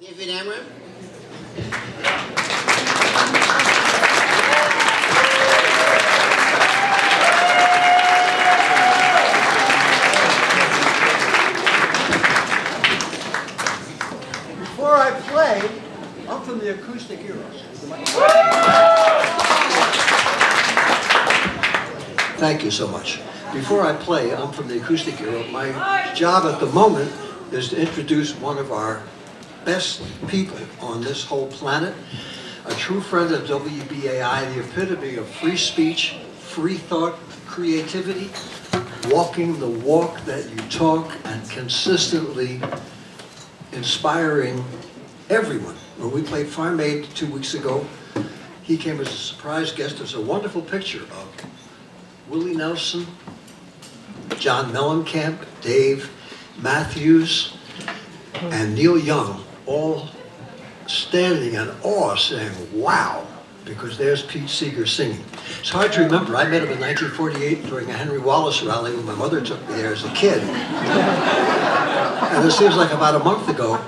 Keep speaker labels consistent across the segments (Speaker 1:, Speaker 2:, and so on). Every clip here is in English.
Speaker 1: David Amram.
Speaker 2: Before I play, I'm from the acoustic era. Thank you so much. Before I play, I'm from the acoustic era. My job at the moment is to introduce one of our best people on this whole planet, a true friend of WBAI, the epitome of free speech, free thought, creativity, walking the walk that you talk, and consistently inspiring everyone. When we played Farm Aid 2 weeks ago, he came as a surprise guest. There's a wonderful picture of Willie Nelson, John Mellencamp, Dave Matthews, and Neil Young, all standing in awe saying, wow, because there's Pete Seeger singing. It's hard to remember. I met him in 1948 during a Henry Wallace rally when my mother took me there as a kid. And it seems like about a month ago.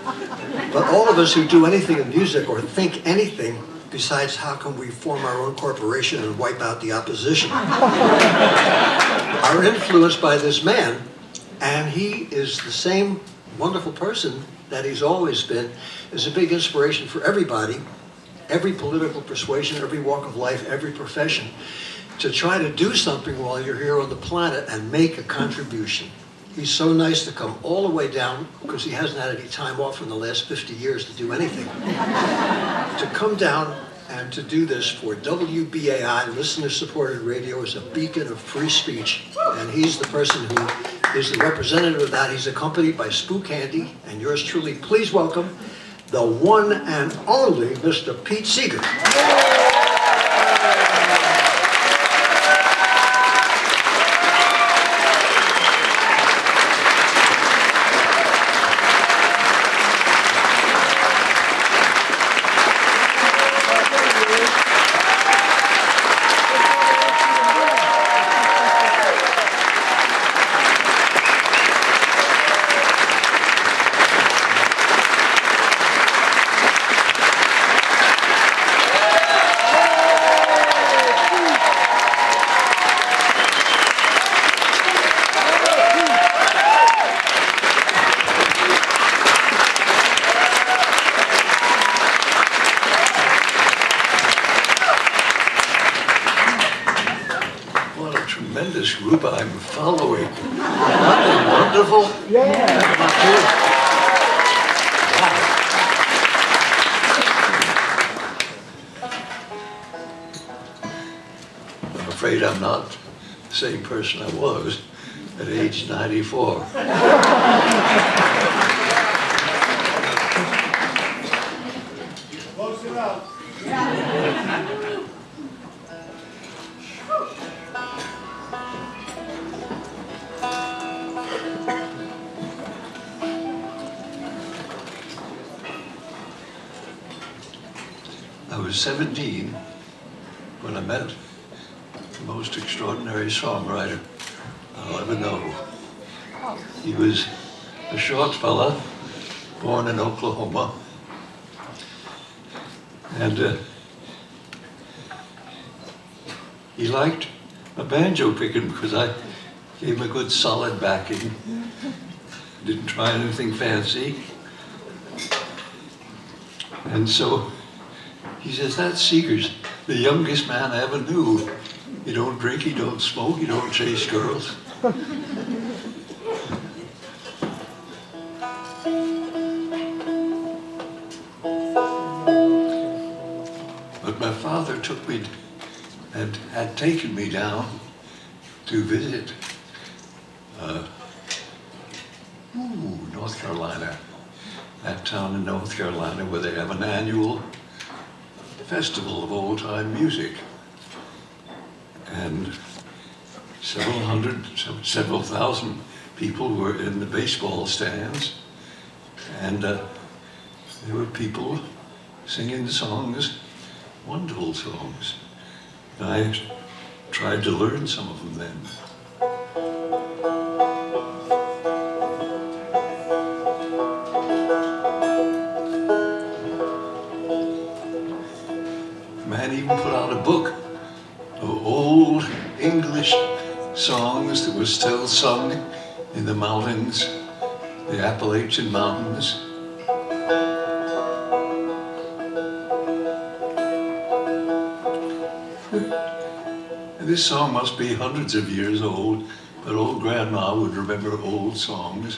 Speaker 2: But all of us who do anything in music or think anything besides how can we form our own corporation and wipe out the opposition are influenced by this man. And he is the same wonderful person that he's always been, is a big inspiration for everybody, every political persuasion, every walk of life, every profession, to try to do something while you're here on the planet and make a contribution. He's so nice to come all the way down, because he hasn't had any time off in the last 50 years to do anything, to come down and to do this for WBAI, listener-supported radio, is a beacon of free speech. And he's the person who is the representative of that. He's accompanied by Spook Handy, and yours truly. Please welcome the one and only Mr. Pete Seeger. Tremendous group I'm following. Aren't they wonderful? Yeah. I'm afraid I'm not the same person I was at age 94.
Speaker 3: Close enough.
Speaker 2: I was 17 when I met the most extraordinary songwriter I'll ever know. He was a short fella, born in Oklahoma, and he liked a banjo picking because I gave him a good solid backing. Didn't try anything fancy. And so he says, that's Seeger's, the youngest man I ever knew. You don't drink, you don't smoke, you don't chase girls. But my father took me and had taken me down to visit North Carolina, that town in North Carolina where they have an annual festival of old-time music. And several thousand people were in the baseball stands, and there were people singing songs, wonderful songs. And I tried to learn some of them then.
Speaker 1: man even put out a book of old English songs that were still sung in the mountains, the Appalachian Mountains. And this song must be hundreds of years old, but old grandma would remember old songs,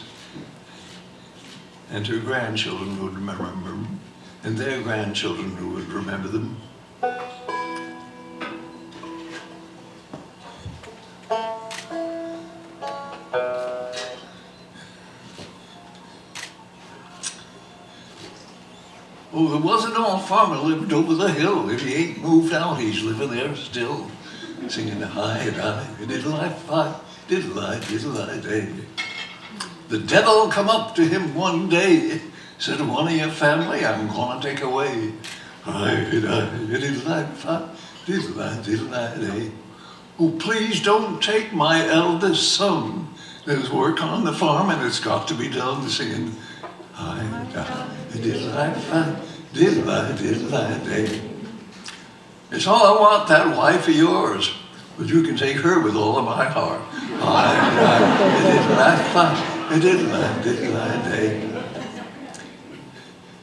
Speaker 1: and her grandchildren would remember them, and their grandchildren who would remember them. Oh, there was an old farmer lived over the hill. If he ain't moved out, he's living there still, singing hi-di, diddle-I-fi, diddle-I, diddle-I-day. The devil come up to him one day, said, one of your family I'm gonna take away. Hi-di, diddle-I-fi, diddle-I, diddle-I-day. Oh, please don't take my eldest son. There's work on the farm and it's got to be done, singing hi-di, diddle-I-fi, diddle-I, diddle-I-day. It's all I want, that wife of yours, but you can take her with all of my heart. Hi-di, diddle-I-fi, diddle-I, diddle-I-day.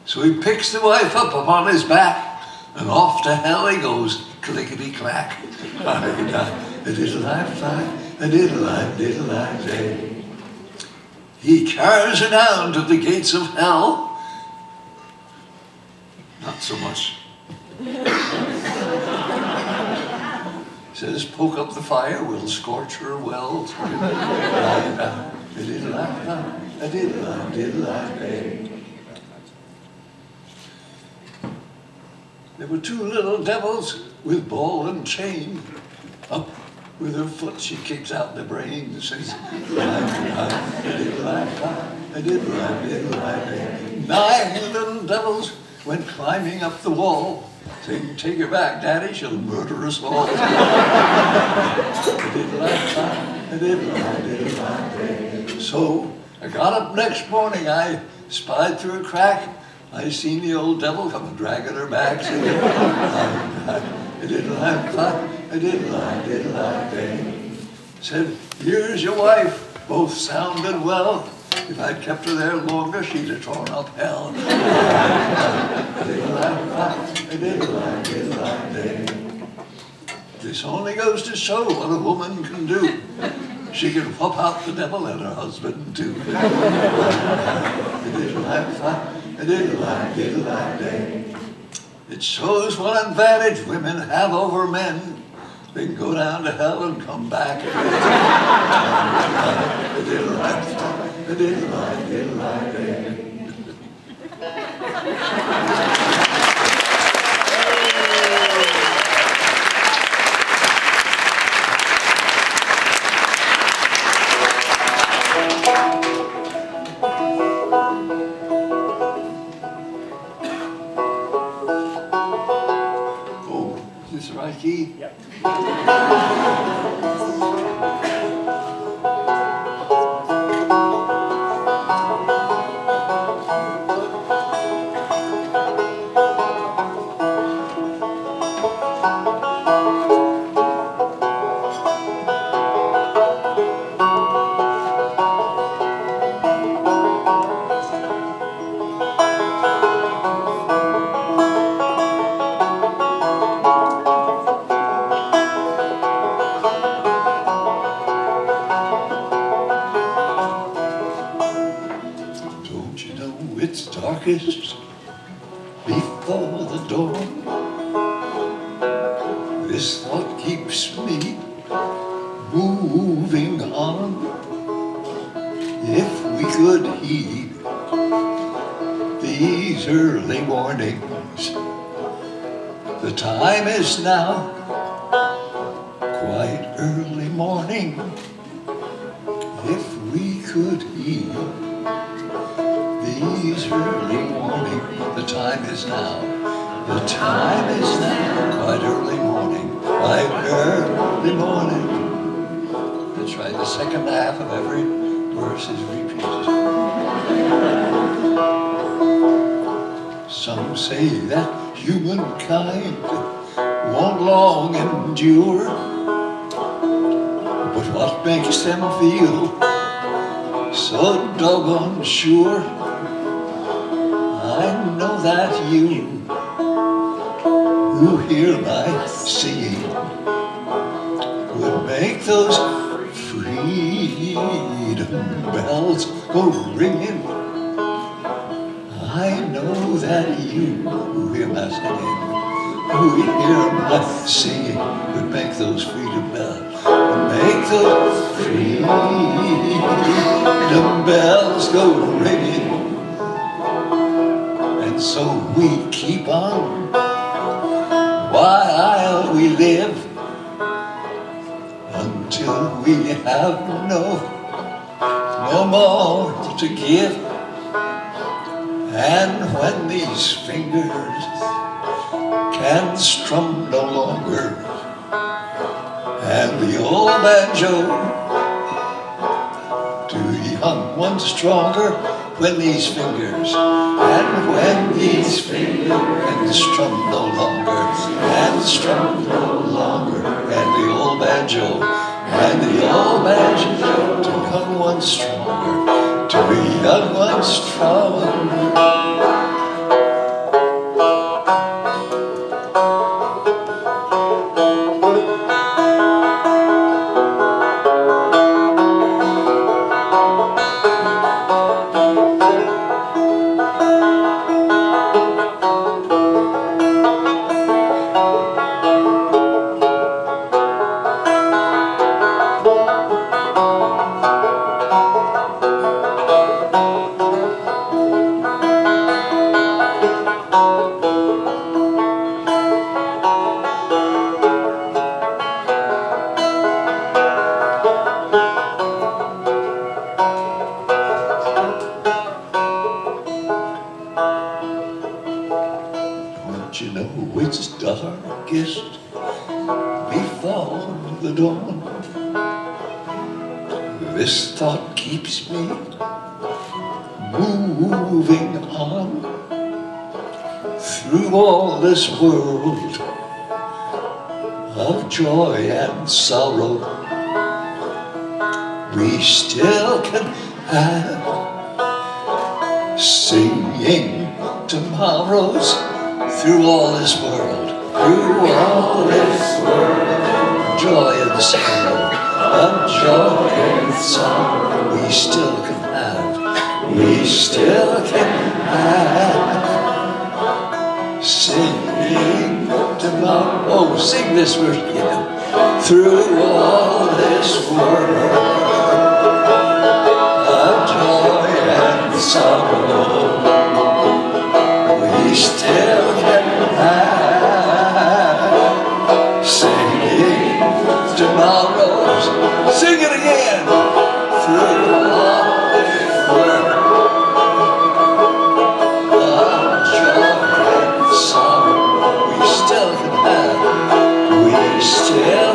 Speaker 1: So he picks the wife up upon his back, and off to hell he goes, clickety-clack. Hi-di, diddle-I-fi, diddle-I, diddle-I-day. He carries her down to the gates of hell. Not so much. Says, poke up the fire, we'll scorch her well. There were two little devils with ball and chain. Up with her foot she kicks out the brain. Says, 9 little devils went climbing up the wall, saying, take her back, Daddy, she'll murder us all. So I got up next morning, I spied through a crack, I seen the old devil come and dragging her back, saying, said, here's your wife, both sound and well. If I'd kept her there longer, she'd have torn up hell. This only goes to show what a woman can do. She can whoop out the devil and her husband too. It shows what advantage women have over men. They can go down to hell and come back again. Oh, is this the right key?
Speaker 3: Yep.
Speaker 1: It's darkest before the dawn. This thought keeps me moving on. If we could heed these early warnings, the time is now quite early morning. If we could heed these early morning, the time is now. The time is now, quite early morning, quite early morning. That's right, the second half of every verse is repeated. Some say that humankind long endure. But what makes them feel so doggone sure? I know that you who hear my singing would make those freedom bells go ringing. I know that you who hear my singing, who hear my singing, would make those freedom bells, would make those freedom bells go ringing. And so we keep on while we live, until we have no more to give. And when these fingers can strum no longer, and the old banjo to young ones stronger, when these fingers, and when these fingers can strum no longer, and strum no longer, and the old banjo, and the old banjo to young ones stronger, to the young ones stronger. You know it's darkest before the dawn. This thought keeps me moving on through all this world of joy and sorrow. We still can have singing tomorrows. Through all this world, through all this world, joy and sorrow, of joy and sorrow, we still can have singing tomorrow. Oh, sing this verse again. Through all this world, of joy and sorrow, we still can have singing tomorrows. Sing it again. Through all this world of joy and sorrow, we still can have singing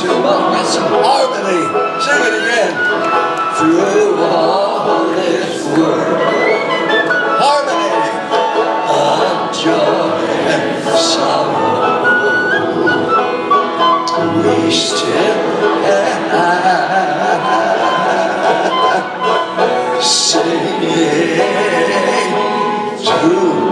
Speaker 1: tomorrow. Get some harmony. Sing it again. Through all this world, harmony of joy and sorrow, we still have singing tomorrow.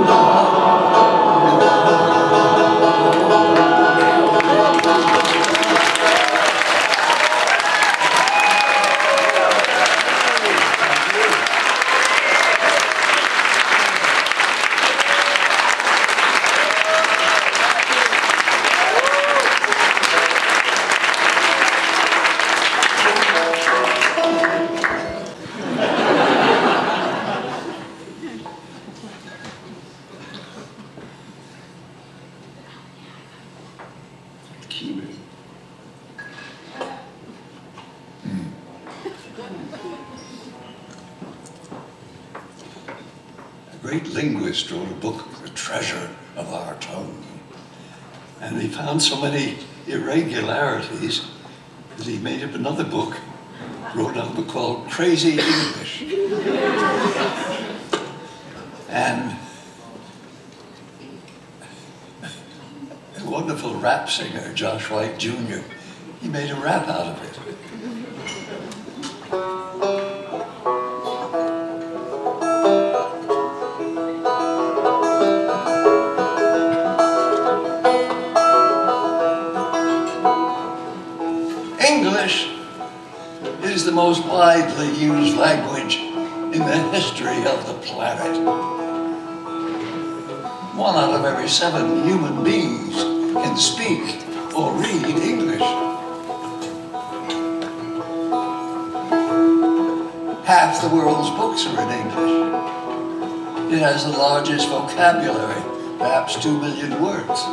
Speaker 1: A great linguist wrote a book, The Treasure of Our Tongue. And he found so many irregularities that he made up another book, wrote a book called Crazy English. And a wonderful rap singer, Josh White Jr., he made a rap out of it. English is the most widely used language in the history of the planet. 1 out of every 7 human beings can speak or read English. Half the world's books are in English. It has the largest vocabulary, perhaps 2 million words.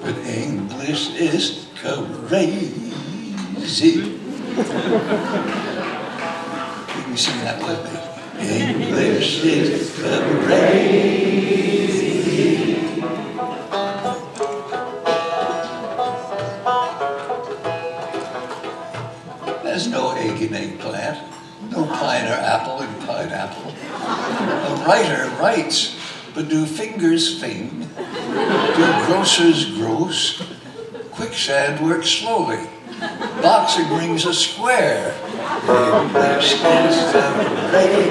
Speaker 1: But English is crazy. You can sing that with me. English is crazy. There's no egg in eggplant, no pine or apple in pineapple. A writer writes, but do fingers fing? Do grocers gross? Quicksand works slowly. Boxing rings a square. English is crazy.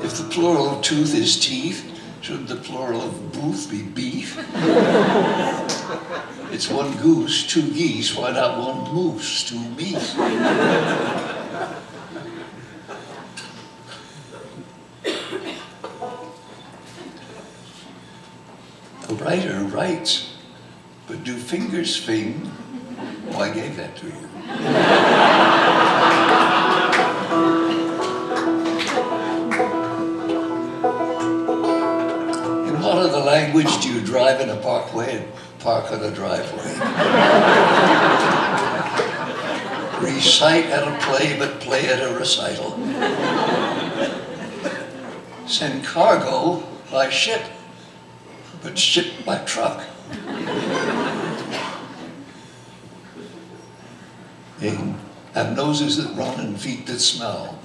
Speaker 1: If the plural of tooth is teeth, shouldn't the plural of booth be beef? It's 1 goose, 2 geese, why not 1 moose, 2 meat? A writer writes, but do fingers fing? Oh, I gave that to you. In what other language do you drive in a parkway and park on a driveway? Recite at a play, but play at a recital. Send cargo by ship, but ship by truck. Have noses that run and feet that smell.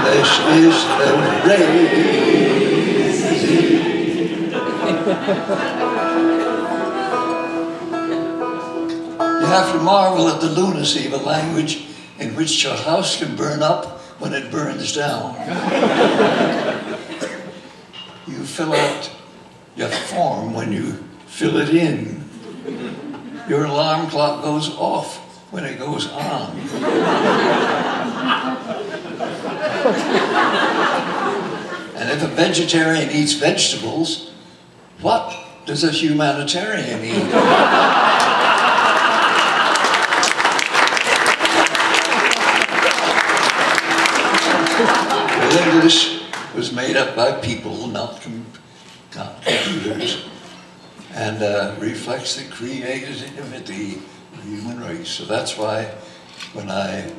Speaker 1: English is crazy. You have to marvel at the lunacy of a language in which your house can burn up when it burns down. You fill out your form when you fill it in. Your alarm clock goes off when it goes on. And if a vegetarian eats vegetables, what does a humanitarian eat? Well, English was made up by people, not computers, and reflects the creativity of the human race. So that's why when I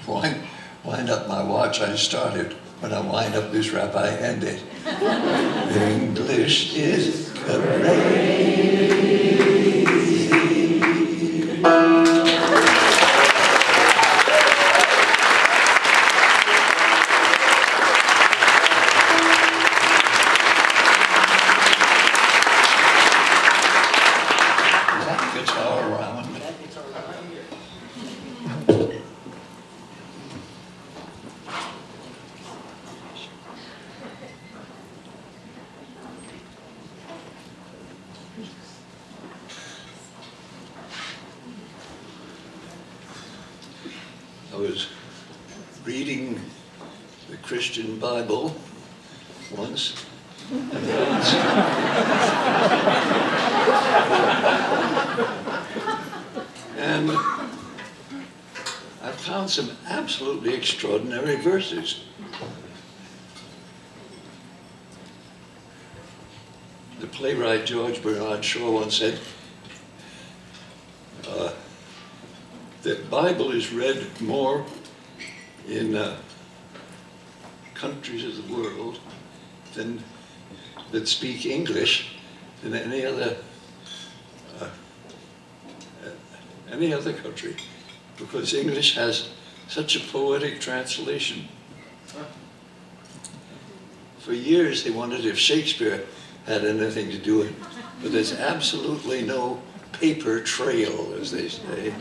Speaker 1: wind up my watch, I started. When I wind up this rap, I end it. English is crazy. I was reading the Christian Bible once. And I found some absolutely extraordinary verses. The playwright George Bernard Shaw once said, the Bible is read more in countries of the world that speak English than any other country, because English has such a poetic translation. For years they wondered if Shakespeare had anything to do with it, but there's absolutely no paper trail, as they say.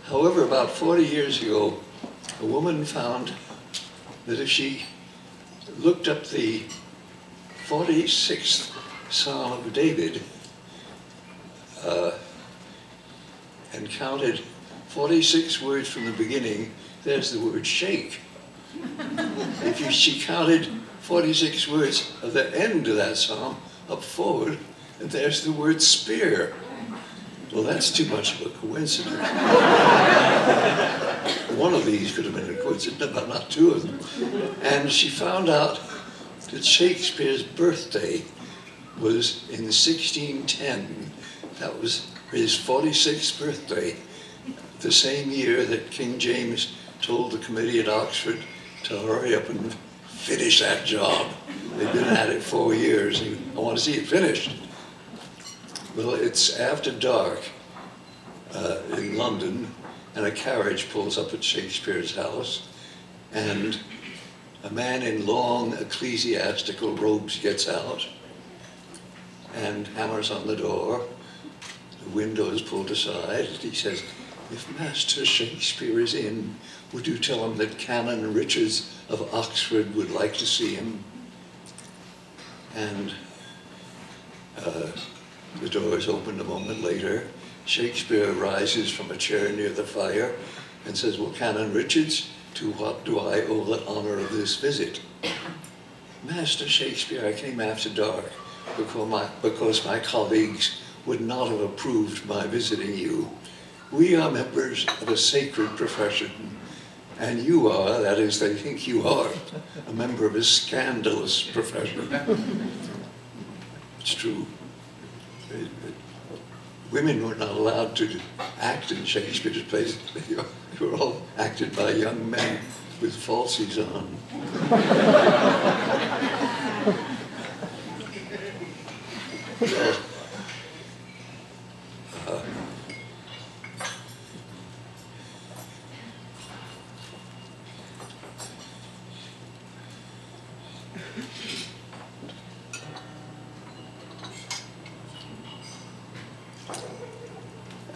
Speaker 1: However, about 40 years ago, a woman found that if she looked up the 46th Psalm of David and counted 46 words from the beginning, there's the word shake. If she counted 46 words at the end of that psalm up forward, and there's the word spear. Well, that's too much of a coincidence. One of these could have been a coincidence, but not two of them. And she found out that Shakespeare's birthday was in 1610. That was his 46th birthday, the same year that King James told the committee at Oxford to hurry up and finish that job. They've been at it 4 years. I want to see it finished. Well, it's after dark in London, and a carriage pulls up at Shakespeare's house, and a man in long ecclesiastical robes gets out and hammers on the door. The window is pulled aside. He says, "If Master Shakespeare is in, would you tell him that Canon Richards of Oxford would like to see him?" And the door is opened a moment later. Shakespeare rises from a chair near the fire and says, "Well, Canon Richards, to what do I owe the honor of this visit?" "Master Shakespeare, I came after dark because my colleagues would not have approved my visiting you. We are members of a sacred profession, and you are, that is, they think you are, a member of a scandalous profession." It's true. Women were not allowed to act in Shakespeare's plays. They were all acted by young men with falsies on.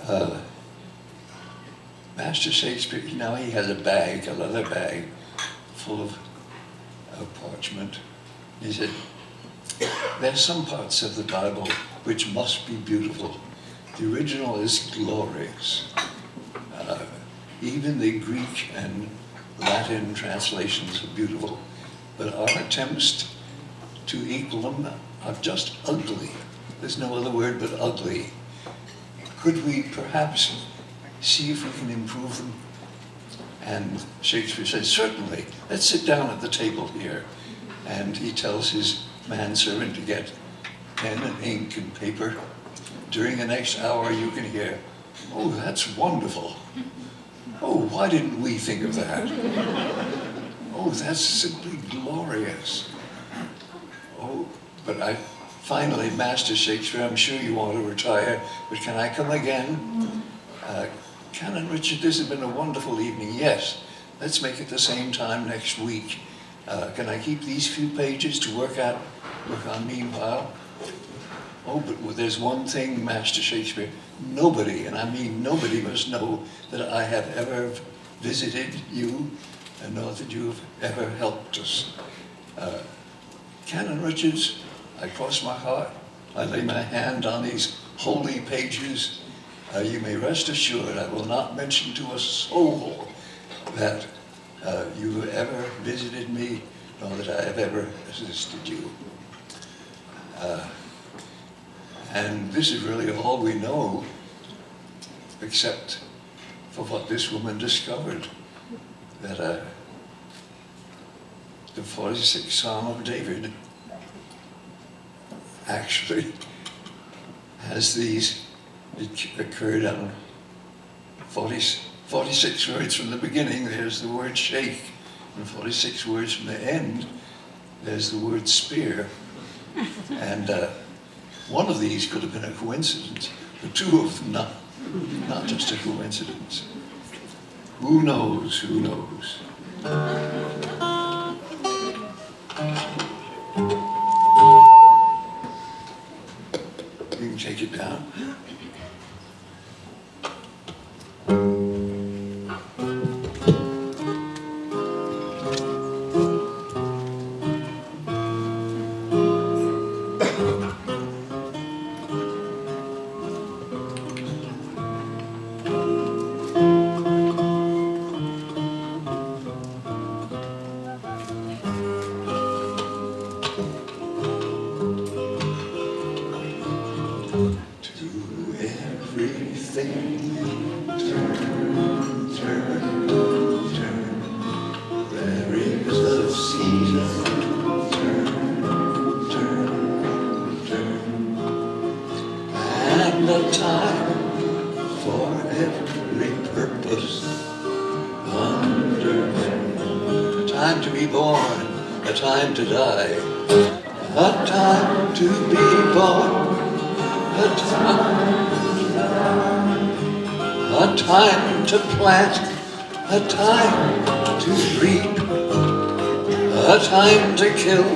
Speaker 1: Well, Master Shakespeare, now he has a bag, a leather bag, full of parchment. He said, "There's some parts of the Bible which must be beautiful. The original is glorious. Even the Greek and Latin translations are beautiful, but our attempts to equal them are just ugly. There's no other word but ugly. Could we perhaps see if we can improve them?" And Shakespeare says, "Certainly, let's sit down at the table here." And he tells his manservant to get pen and ink and paper. "During the next hour you can hear, 'Oh, that's wonderful. Oh, why didn't we think of that? Oh, that's simply glorious. Oh, but finally, Master Shakespeare, I'm sure you want to retire, but can I come again? Canon Richard, this has been a wonderful evening. Yes, let's make it the same time next week. Can I keep these few pages to work on meanwhile?' Oh, but there's one thing, Master Shakespeare. Nobody, and I mean nobody, must know that I have ever visited you and know that you have ever helped us. Canon Richards, I cross my heart. I lay my hand on these holy pages. You may rest assured I will not mention to a soul that you have ever visited me, nor that I have ever assisted you." And this is really all we know, except for what this woman discovered, that the 46th Psalm of David actually has these, it occurred on 46 words from the beginning, there's the word shake, and 46 words from the end, there's the word spear. And one of these could have been a coincidence, but two of them not just a coincidence. Who knows, who knows? You can take it down. To die, a time to be born, a time to plant, a time to reap, a time to kill,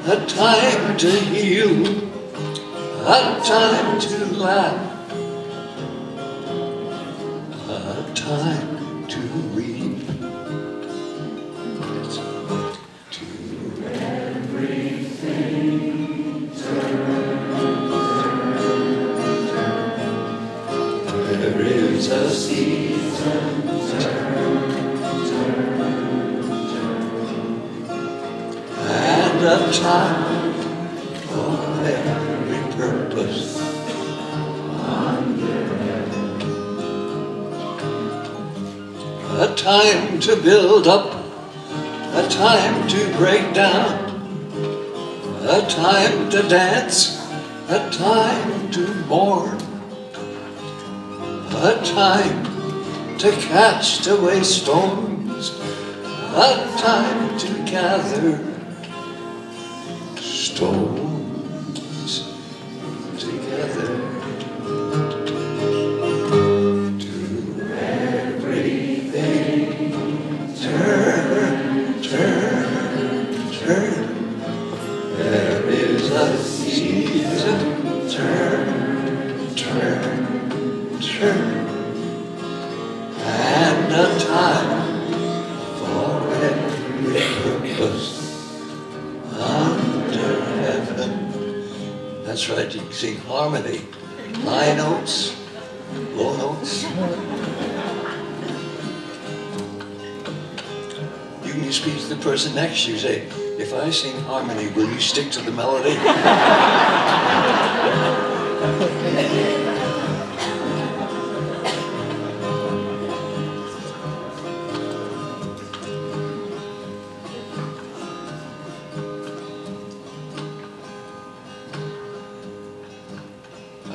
Speaker 1: a time to heal, a time to laugh, a time to reap. A time for every purpose under heaven. A time to build up, a time to break down, a time to dance, a time to mourn, a time to cast away stones, a time to gather stones together. To everything turn, turn, turn. There is a season, turn, turn, turn. And a time for every purpose. That's right, you can sing harmony, high notes, low notes. You can speak to the person next to you, say, if I sing harmony, will you stick to the melody?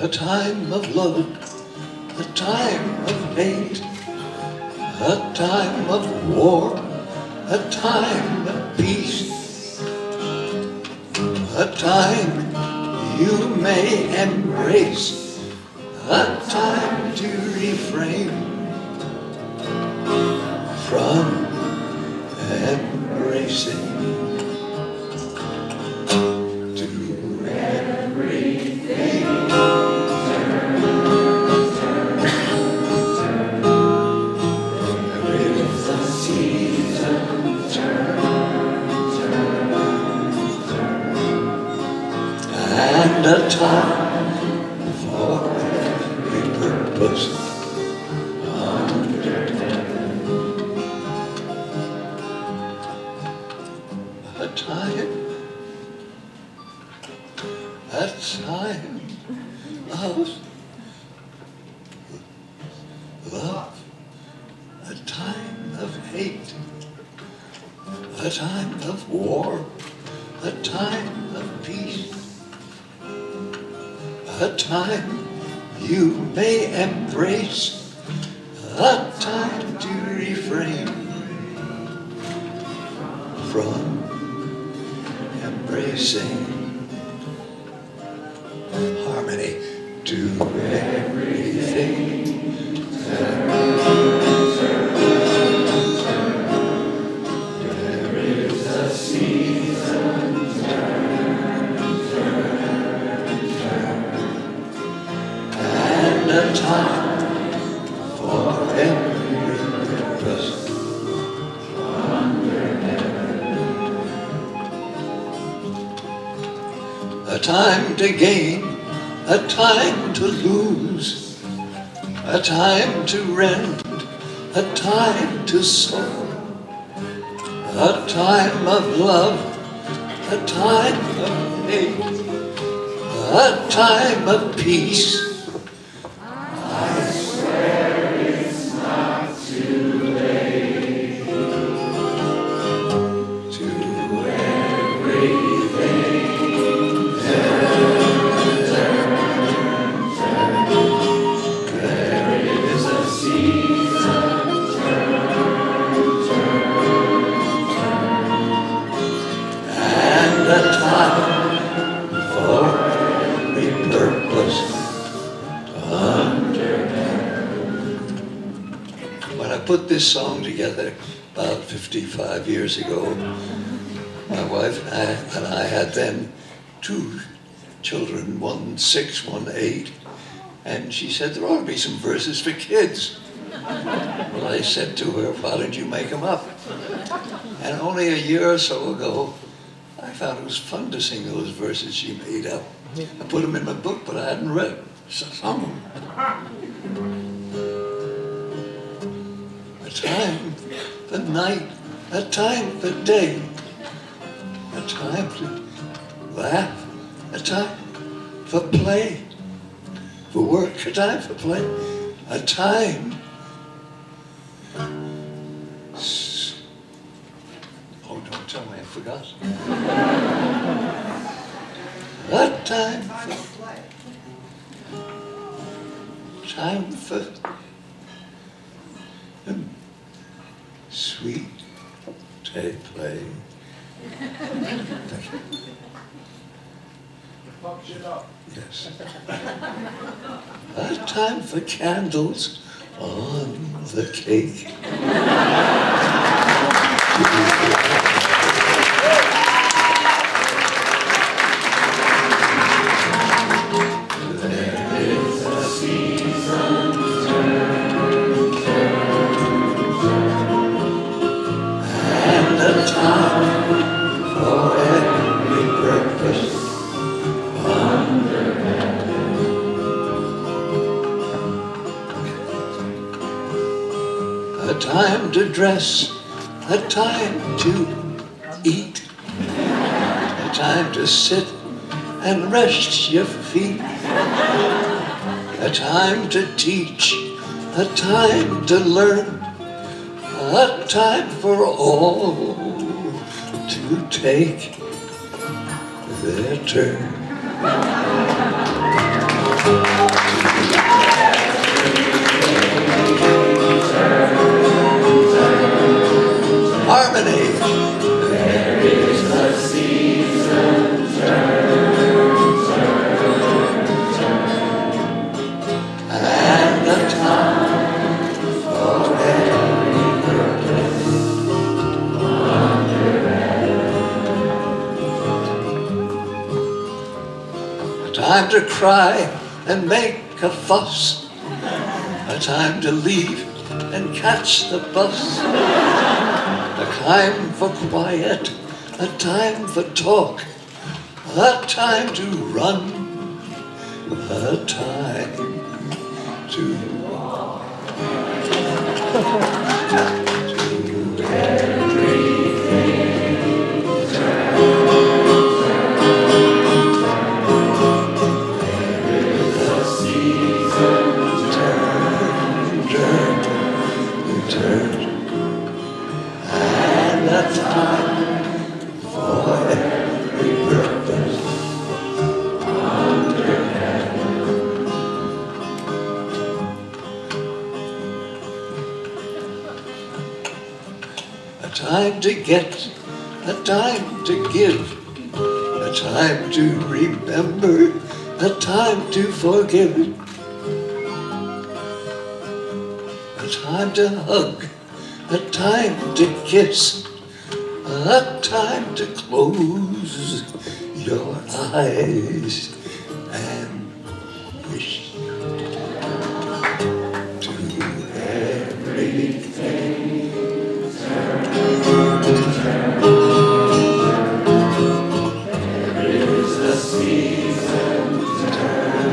Speaker 1: A time of love, a time of hate, a time of war, a time of peace, a time you may embrace, a time to refrain from embracing. A time for every purpose under heaven. A time of love, a time of hate, a time of war, a time of peace, a time you may embrace, a time to refrain from embracing. Harmony to everything. There is a season, and a time for every purpose under heaven. A time to gain, a time to lose, a time to rend, a time to sow, a time of love, a time of hate, a time of peace. I swear it's not too late to everything. There is a season, and a time for every purpose under heaven. When I put this song together about 55 years ago, my wife and I had then 2 children, one 6, one 8, and she said there ought to be some verses for kids. Well, I said to her, why don't you make them up? And only a year or so ago, I found it was fun to sing those verses she made up. I put them in my book, but I hadn't read some of them. A time for night, a time for day, a time to laugh, a time for play, for work, a time for play, a time. Oh, don't tell me I forgot. A time for sweet play. Thank you.
Speaker 3: Function up.
Speaker 1: Yes. A time for candles on the cake. There is a season, and a time for every purpose under heaven. A time to dress, a time to eat, a time to sit and rest your feet, a time to teach, a time to learn, a time for all to take their turn. Harmony. There is a season, and a time for every purpose under heaven. A time to cry and make a fuss, a time to leave and catch the bus, a time for quiet, a time for talk, a time to run, a time to walk. To everything. There is a season, turn, and a time for every purpose under heaven. time to get, a time to give, a time to remember, a time to forgive, a time to hug, a time to kiss, a time to close your eyes and wish to everything. There is a season, turn,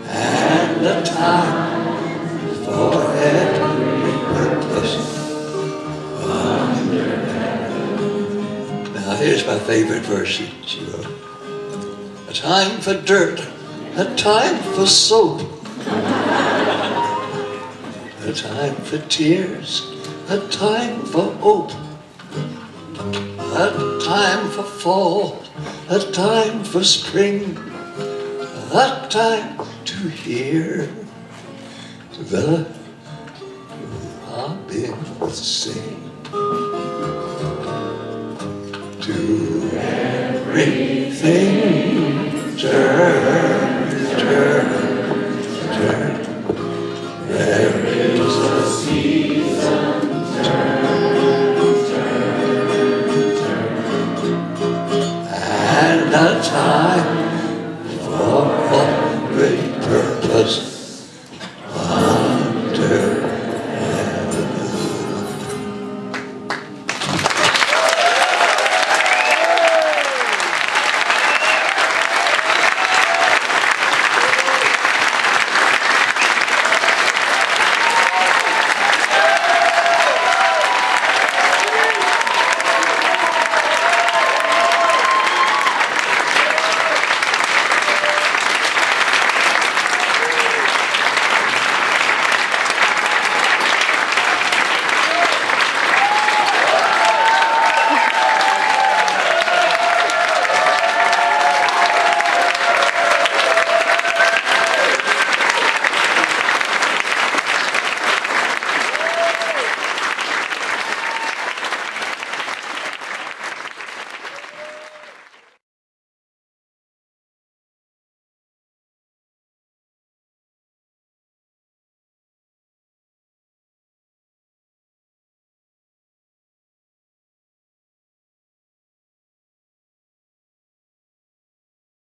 Speaker 1: and a time for every purpose under heaven. Now here's my favorite verse she wrote. A time for dirt, a time for soap, a time for tears, a time for hope, a time for fall, a time for spring, a time to hear the robins sing. To everything